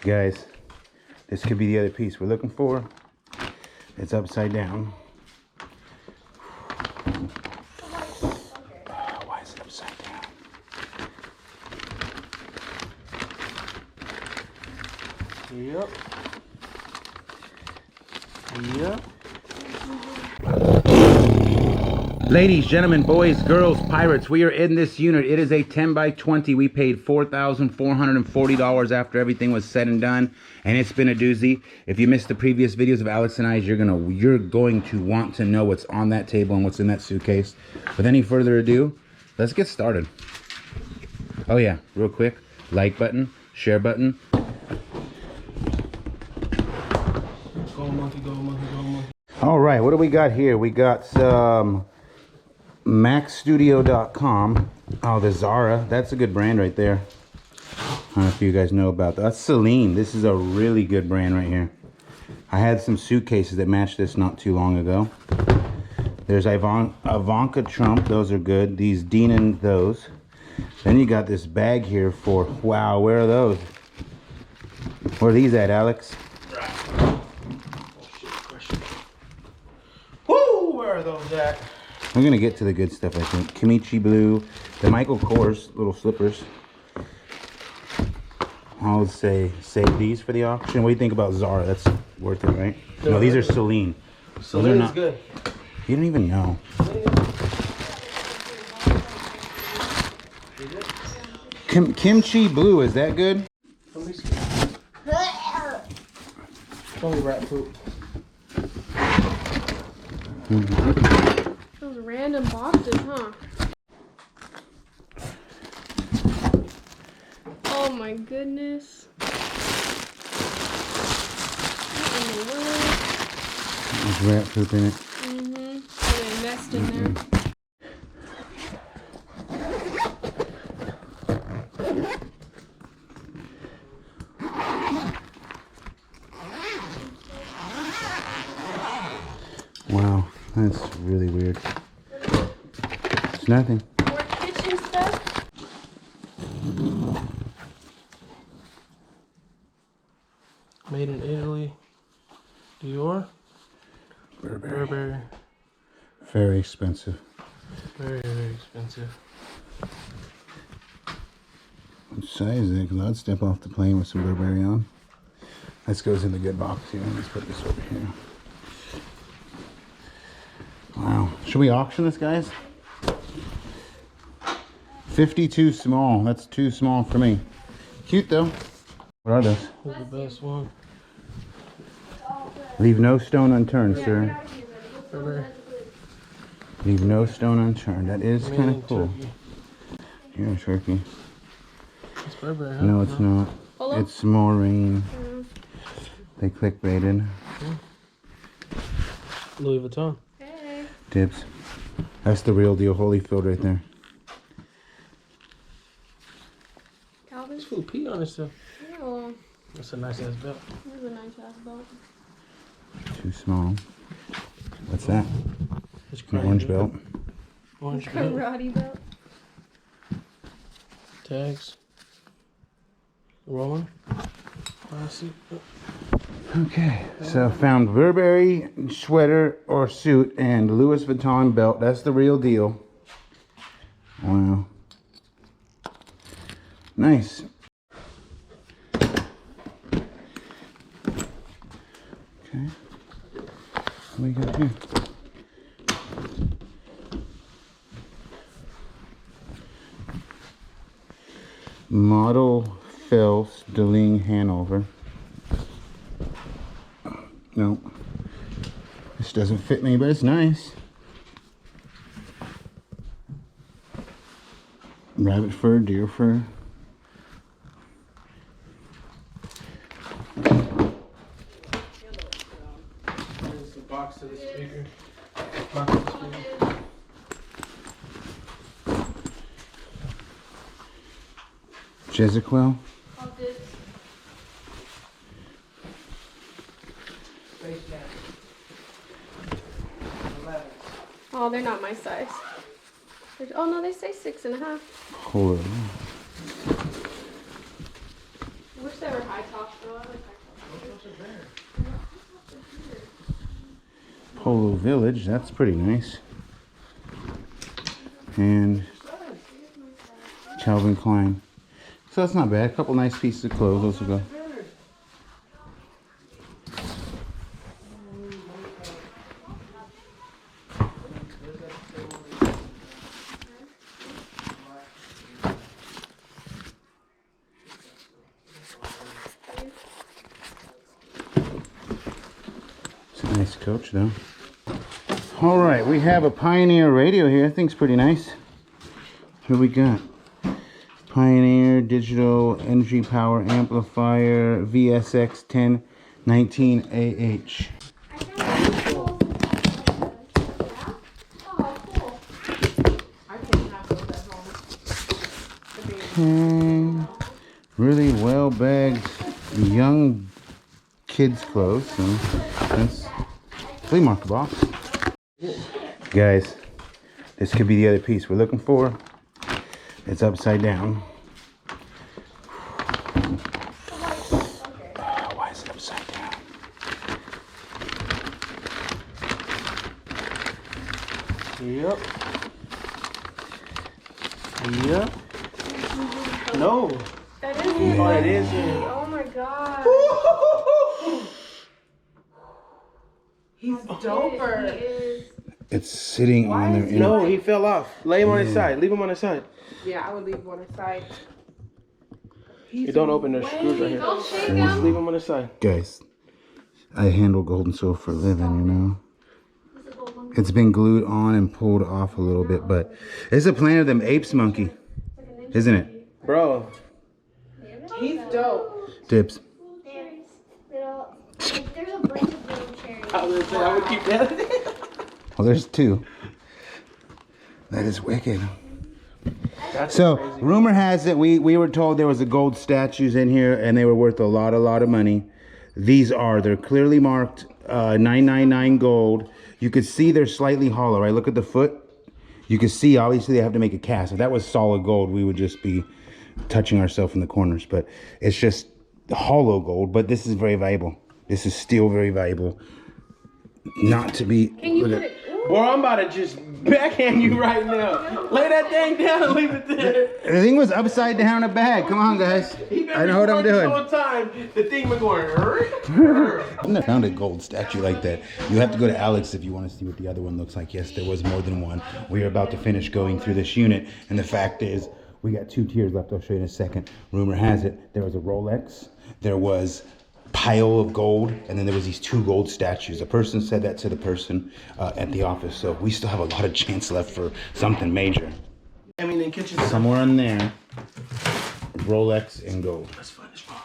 Guys, this could be the other piece we're looking for. It's upside down. Why is it upside down? Yep. Yep. Ladies, gentlemen, boys, girls, pirates, we are in this unit. It is a 10 by 20. We paid $4,440 after everything was said and done, and it's been a doozy. If you missed the previous videos of Alex and I, you're going to want to know what's on that table and what's in that suitcase. With any further ado, let's get started. Oh yeah, real quick, like button, share button. Go monkey, go monkey, go monkey. All right, what do we got here? We got some MacStudio.com. Oh, the Zara. That's a good brand right there. I don't know if you guys know about that. That's Celine. This is a really good brand right here. I had some suitcases that matched this not too long ago. There's Ivanka Trump. Those are good. These Dean and those. Then you got this bag here for, wow, where are those? Where are these at, Alex? Woo! Where are those at? We're gonna get to the good stuff, I think. Kimchi blue, the Michael Kors little slippers. I would say save these for the auction. What do you think about Zara? That's worth it, right? No, these are Celine. Celine is good. You don't even know. Kimchi blue, is that good? Let me see. It's only rat poop. Those random boxes, huh? Oh my goodness. What in the world? There's rat poop in it. Mm-hmm. So they messed in there. Wow, that's really weird. It's nothing. More kitchen stuff. Made in Italy. Dior. Burberry. Very expensive. Very, very expensive. What size is it? Because I'd step off the plane with some Burberry on. This goes in the good box here. Let's put this over here. Wow. Should we auction this, guys? 52 small. That's too small for me. Cute, though. What are those? This is the best one. Leave no stone unturned, sir. Burberry. Leave no stone unturned. That is Made kind in of cool. Turkey. You're in Turkey. It's Burberry, huh? No, it's not. Polo? It's Maureen. They clickbaited. Louis Vuitton. Hey. Dibs. That's the real deal. Holyfield right there. Calvin? This fool pee on itself. Oh, That's a nice ass belt. this is a nice ass belt. Too small. What's that? It's An orange belt. Orange belt. Karate belt. Tags. Rolling. Classic. Okay, so found Burberry sweater or suit and Louis Vuitton belt. That's the real deal. Wow. Nice. Okay. What do we got here? Model Fels Deling Hanover. No. This doesn't fit me, but it's nice. Rabbit fur, deer fur. Here's the box to the speaker. Box to the speaker. Jezequel. Oh, they're not my size. Oh no, they say 6.5. Hold on. I wish they were high tops though. Polo Village, that's pretty nice. And Calvin Klein. So that's not bad. A couple nice pieces of clothes. Those will go. It's a nice coach though. All right, we have a Pioneer radio here. I think it's pretty nice. What do we got? Pioneer digital energy power amplifier VSX 1019AH. Okay. Really well bagged young kids clothes. So that's flea market box. Guys, this could be the other piece we're looking for. It's upside down. Why is it upside down? Yep. Yep. No. That is Yeah. Oh, it is. Oh my god. He's doper. He is. It's sitting on there. No, he fell off. Lay him on his side. Leave him on his side. Yeah, I would leave one aside. You don't open the screws right here. Don't shake Just him. leave him on his side. Guys, I handle gold and silver for a living, you know. It's been glued on and pulled off a little bit, but it's a Planet of them Apes monkey, isn't it? Bro. He's dope. Dibs. There's a bunch of little cherries. I would keep that. Well, there's two. That is wicked. That's So, crazy. rumor has it, we were told there was a gold statues in here and they were worth a lot of money. They're clearly marked 999 gold. You could see they're slightly hollow, right? Look at the foot. You can see, obviously they have to make a cast. If that was solid gold, we would just be touching ourselves in the corners, but it's just hollow gold, but this is very valuable. This is still very valuable. Not to be... Can you look put at- it? Boy, I'm about to just backhand you right now. Lay that thing down and leave it there. The thing was upside down in a bag. Come on, guys. I know what I'm doing. The whole time, the thing been going. I've never found a gold statue like that. You have to go to Alex if you want to see what the other one looks like. Yes, there was more than one. We are about to finish going through this unit, and the fact is, we got 2 tiers left. I'll show you in a second. Rumor has it there was a Rolex, there was pile of gold, and then there was these 2 gold statues. A person said that to the person at the office, so we still have a lot of chance left for something major. I mean, in kitchen. Somewhere in there, Rolex and gold. Let's find this bar.